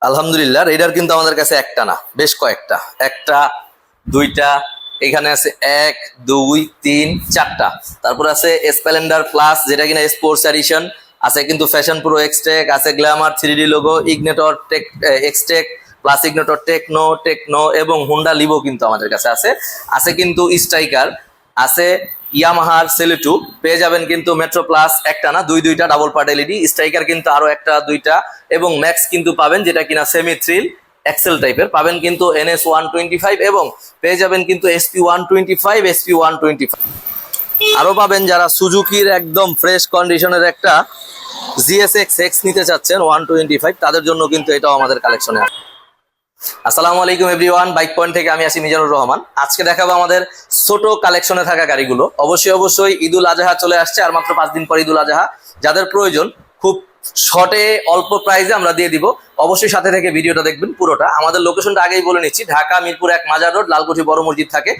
আলহামদুলিল্লাহ, রেডার কিন্তু আমাদের কাছে একটা না, বেশ কয়েকটা। একটা, দুইটা, এখানে আছে এক, দুই, তিন, চারটা। তারপর আছে স্প্লেন্ডার প্লাস, যেটা কিনা স্পোর্টস এডিশন। আছে কিন্তু ফ্যাশন প্রো এক্সটেক, আছে glamour 3D logo, Ignitor tech Xtec plus Ignitor techno techno এবং হুন্ডা লিভো কিন্তু আমাদের কাছে আছে। আছে কিন্তু স্ট্রাইকার, আছে ইয়ামাহার সেলেটু, পেয়ে যাবেন কিন্তু মেট্রো প্লাস একটা না, দুইটা ডাবল পার্ট এলইডি। স্ট্রাইকার কিন্তু আরো একটা, দুইটা এবং ম্যাক্স কিন্তু পাবেন, যেটা কিনা সেমি থ্রিল এক্সেল টাইপের পাবেন কিন্তু NS 125, এবং পেয়ে যাবেন কিন্তু SP 125, SP 125। আরো পাবেন যারা সুজুকির একদম ফ্রেশ কন্ডিশনের একটা GSX-X নিতে চাচ্ছেন 125, তাদের জন্য কিন্তু এটাও আমাদের কালেকশনে আছে। আসসালামু আলাইকুম এভরিওয়ান, বাইক পয়েন্ট থেকে আমি আছি মিজানুর রহমান। আজকে দেখাবো আমাদের ছোট কালেকশনে থাকা গাড়িগুলো। অবশ্যই ঈদুল আজহা চলে আসছে, আর মাত্র 5 দিন পর ঈদুল আজহা। যাদের প্রয়োজন খুব শর্টে অল্প প্রাইসে আমরা দিয়ে দিব, অবশ্যই সাথে থেকে ভিডিওটা দেখবেন পুরোটা। আমাদের লোকেশনটা আগেই বলে নিচ্ছি, ঢাকা মিরপুর 1 মাজার রোড, লালকুঠি বড় মসজিদ থাকে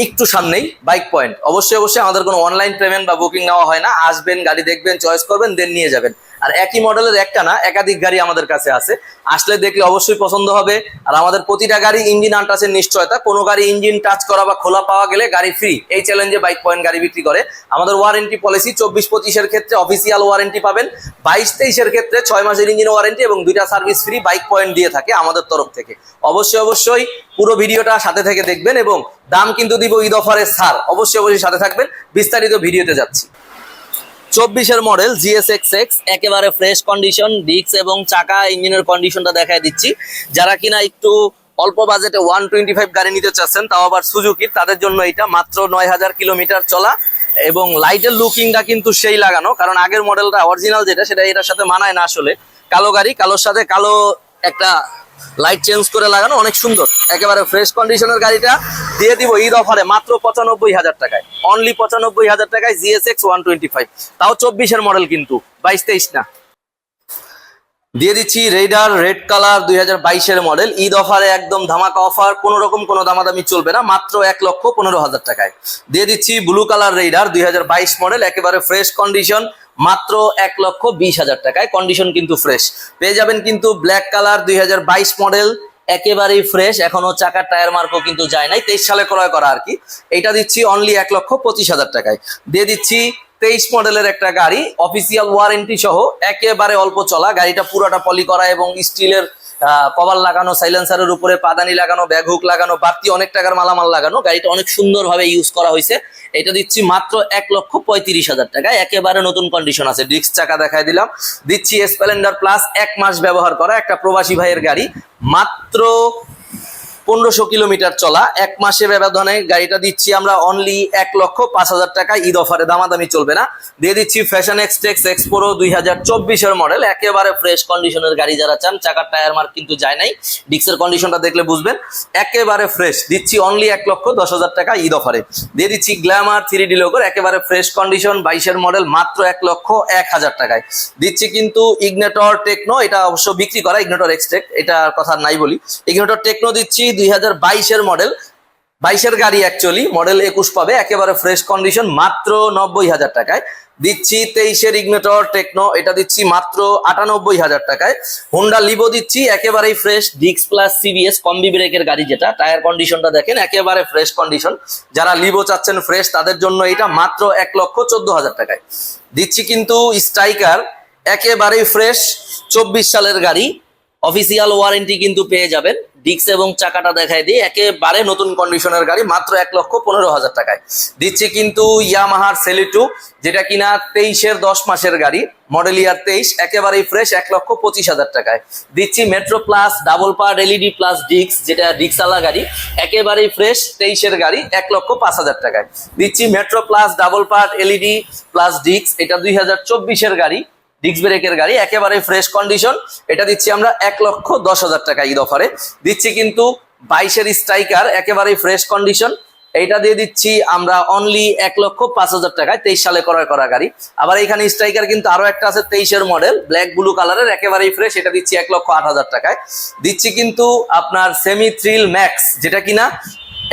একটু সামনেই বাইক পয়েন্ট। অবশ্যই আমাদের কোনো অনলাইন পেমেন্ট বা বুকিং নেওয়া হয় না। আসবেন, গাড়ি দেখবেন, চয়েস করবেন, দেন নিয়ে যাবেন। আর একই মডেলের একটা না, একাধিক গাড়ি আমাদের কাছে আছে। আসলে দেখলে অবশ্যই পছন্দ হবে। আর আমাদের প্রতিটা গাড়ি ইঞ্জিন আনটাচের নিশ্চয়তা, কোনো গাড়ি ইঞ্জিন টাচ করা বা খোলা পাওয়া গেলে গাড়ি ফ্রি, এই চ্যালেঞ্জে বাইক পয়েন্ট গাড়ি বিক্রি করে। আমাদের ওয়ারেন্টি পলিসি 24-25 ক্ষেত্রে অফিসিয়াল ওয়ারেন্টি পাবেন, 22-23 ক্ষেত্রে 6 মাসের ইঞ্জিন ওয়ারেন্টি এবং 2টা সার্ভিস ফ্রি বাইক পয়েন্ট দিয়ে থাকে আমাদের তরফ থেকে। অবশ্যই পুরো ভিডিওটা সাথে থেকে দেখবেন, এবং দাম কিন্তু দিব ঈদ অফারের ছাড়। অবশ্যই সাথে থাকবেন, বিস্তারিত ভিডিওতে যাচ্ছি। 24-এর মডেল GSX-X, একেবারে ফ্রেশ কন্ডিশন, ডিস্ক এবং চাকা ইঞ্জিনের কন্ডিশনটা দেখায় দিচ্ছি। যারা কিনা একটু অল্প বাজেটে 125 গাড়ি নিতে চাচ্ছেন, তাও আবার সুজুকির, তাদের জন্য এটা মাত্র 9000 কিলোমিটার চলা। এবং লাইটের লুকিংটা কিন্তু সেই লাগানো, কারণ আগের মডেলটা অরিজিনাল যেটা, সেটা এটার সাথে মানায় না। আসলে কালো গাড়ি, কালোর সাথে কালো একটা লাইট চেঞ্জ করে লাগানো, অনেক সুন্দর। একেবারে ফ্রেশ কন্ডিশনের গাড়িটা দিয়ে দিব ঈদ অফারে মাত্র 95,000 টাকায়, অনলি 95,000 টাকায় GSX 125, তাও 24-এর মডেল কিন্তু 22-23 না। দিয়ে দিচ্ছি রেডার রেড কালার 2022-এর মডেল, ঈদ অফারে একদম ধামাকা অফার, কোনো রকম কোনো দামাদামি চলবে না, মাত্র 1,15,000 টাকায়। দিয়ে দিচ্ছি ব্লু কালার রেডার 2022 মডেল, একেবারে ফ্রেশ কন্ডিশন, মাত্র 1,20,000 টাকায়। কন্ডিশন কিন্তু ফ্রেশ। পেয়ে যাবেন কিন্তু ব্ল্যাক কালার 2022 মডেল, একেবারেই ফ্রেশ, এখনো চাকার টায়ার মার্কও কিন্তু যায় নাই, 23 সালে ক্রয় করা আর কি। এটা দিচ্ছি অনলি 1,25,000 টাকায়। দিয়ে দিচ্ছি 23 মডেলের একটা গাড়ি, অফিসিয়াল ওয়ারেন্টি সহ, একেবারে অল্প চলা গাড়িটা, পুরোটা পলি করা এবং স্টিলের কভার লাগানো, সাইলেন্সারের উপরে পাদানি লাগানো, ব্যাগ হুক লাগানো, বাড়তি অনেক টাকার মালামাল লাগানো। গাড়িটা অনেক সুন্দরভাবে ইউজ করা হয়েছে। এটা দিচ্ছি মাত্র 1,35,000 টাকায়, একেবারে নতুন কন্ডিশন আছে। ডিস্ক চাকা দেখায় দিলাম। দিচ্ছি স্প্লেন্ডার প্লাস, 1 মাস ব্যবহার করা একটা প্রবাসী ভাইয়ের গাড়ি, মাত্র 1500 কিলোমিটার চলা, 1 মাসের ব্যবধানে গাড়িটা দিচ্ছি আমরা অনলি 1,05,000 টাকা, ঈদ অফারে, দামাদামি চলবে না। দিয়ে দিচ্ছি ফ্যাশন এক্সটেক এক্স প্রো 2024-এর মডেল, একেবারে ফ্রেশ কন্ডিশনের গাড়ি যারা চান, চাকার টায়ার মার্ক কিন্তু যায় নাই, ডিস্কের কন্ডিশনটা দেখলে বুঝবেন, একেবারে ফ্রেশ। দিচ্ছি অনলি 1,10,000 টাকা ঈদ অফারে। দিয়ে দিচ্ছি গ্ল্যামার 3D লোগোর, একেবারে ফ্রেশ কন্ডিশন, 22-এর মডেল, মাত্র 1,01,000 টাকায়। দিচ্ছি কিন্তু ইগনেটর টেকনো, এটা অবশ্য বিক্রি করা, ইগনেটর এক্সটেক, এটার কথা নাই বলি। ইগনেটর টেকনো দিচ্ছি 2022-এর মডেল, 22-এর গাড়ি অ্যাকচুয়ালি, মডেল 21 পাবে, একেবারে ফ্রেশ কন্ডিশন, মাত্র 90,000 টাকায়। দিচ্ছি 23-এর ইগনেটর টেকনো, এটা দিচ্ছি মাত্র 98,000 টাকায়। হুন্ডা লিভো দিচ্ছি একেবারেই fresh, disc plus CBS combi ব্রেকের গাড়ি, যেটা টায়ার কন্ডিশনটা দেখেন একেবারে ফ্রেশ কন্ডিশন। যারা লিভো চাচ্ছেন ফ্রেশ, তাদের জন্য এটা মাত্র 1,14,000 টাকায়। দিচ্ছি কিন্তু স্ট্রাইকার, একেবারেই ফ্রেশ, 24 সালের গাড়ি, অফিসিয়াল ওয়ারেন্টি কিন্তু পেয়ে যাবেন। ডিস্ক এবং চাকাটা দেখাই দিই, একেবারে নতুন কন্ডিশনের গাড়ি, মাত্র 1,15,000 টাকায়। দিচ্ছি কিন্তু ইয়ামাহার সেলিটু, যেটা কিনা 23-এর 10 মাসের গাড়ি, মডেল ইয়ার 23, একেবারেই ফ্রেশ, 1,25,000 টাকায়। দিচ্ছি metro plus double part LED plus disc, যেটা ডিস্কওয়ালা গাড়ি, একেবারেই ফ্রেশ, 23-এর গাড়ি, 1,05,000 টাকায়। দিচ্ছি metro plus double part LED plus disc, এটা 2024-এর গাড়ি, ডিস্ক ব্রেকের গাড়ি, একেবারে ফ্রেশ কন্ডিশন, এটা দিচ্ছি আমরা 1,10,000 টাকা ঈদ অফারে। দিচ্ছি কিন্তু 22-এর স্ট্রাইকার, একেবারে ফ্রেশ কন্ডিশন, এইটা দিয়ে দিচ্ছি আমরা অনলি 1,05,000 টাকায়, 23 সালে ক্রয় করা গাড়ি। আবার এখানে স্ট্রাইকার কিন্তু আরো একটা আছে 23-এর মডেল, ব্ল্যাক ব্লু কালারের, একেবারেই ফ্রেশ, এটা দিচ্ছি 1,08,000 টাকায়। দিচ্ছি কিন্তু আপনার সেমি থ্রিল ম্যাক্স, যেটা কিনা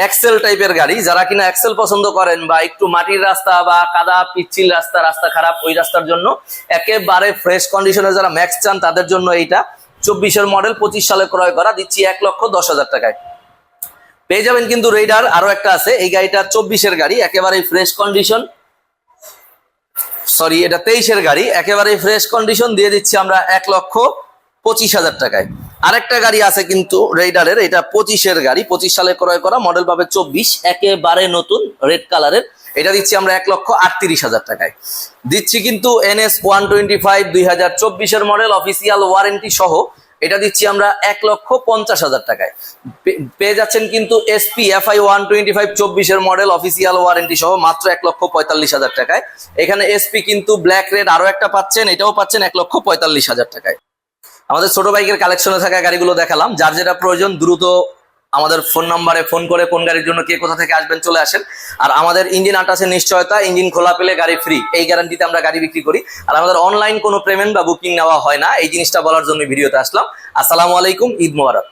এক্সেল টাইপের গাড়ি, যারা কিনা এক্সেল পছন্দ করেন বা একটু মাটির রাস্তা বা কাদা পিচ্ছিল রাস্তা, রাস্তা খারাপ, ওই রাস্তার জন্য একেবারে ফ্রেশ কন্ডিশনে যারা ম্যাক্স চান, তাদের জন্য এইটা 24-এর মডেল, 25 সালে ক্রয় করা, দিচ্ছি 1,10,000 টাকায়। পেয়ে যাবেন কিন্তু রেইডার আরো একটা আছে, এই গাড়িটা 24-এর গাড়ি, একেবারেই ফ্রেশ কন্ডিশন, সরি এটা 23-এর গাড়ি, একেবারেই ফ্রেশ কন্ডিশন, দিয়ে দিচ্ছি আমরা 1,25,000 টাকায়। আরেকটা গাড়ি আছে কিন্তু রেইডারের, এটা 25-এর গাড়ি, 25 সালে ক্রয় করা, মডেল পাবে 24, একেবারে নতুন রেড কালারের, এটা দিচ্ছি আমরা 1,38,000 টাকায়। দিচ্ছি কিন্তু NS 125 2024-এর মডেল, অফিসিয়াল ওয়ারেন্টি সহ, এটা দিচ্ছি আমরা 1,50,000 টাকায়। পেয়ে যাচ্ছেন কিন্তু SP FI 125 24-এর মডেল, অফিসিয়াল ওয়ারেন্টি সহ, মাত্র 1,45,000 টাকায়। এখানে SP কিন্তু ব্ল্যাক রেড আরো একটা পাচ্ছেন, এটাও পাচ্ছেন 1,45,000 টাকায়। আমাদের ছোট বাইকের কালেকশনে থাকা গাড়িগুলো দেখালাম, যার যেটা প্রয়োজন দ্রুত আমাদের ফোন নাম্বারে ফোন করে কোন গাড়ির জন্য কে কোথা থেকে আসবেন চলে আসেন। আর আমাদের ইঞ্জিন আটাসের নিশ্চয়তা, ইঞ্জিন খোলা পেলে গাড়ি ফ্রি, এই গ্যারান্টিতে আমরা গাড়ি বিক্রি করি। আর আমাদের অনলাইন কোনো পেমেন্ট বা বুকিং নেওয়া হয় না, এই জিনিসটা বলার জন্য ভিডিওতে আসলাম। আসসালামু আলাইকুম, ঈদ মোবারক।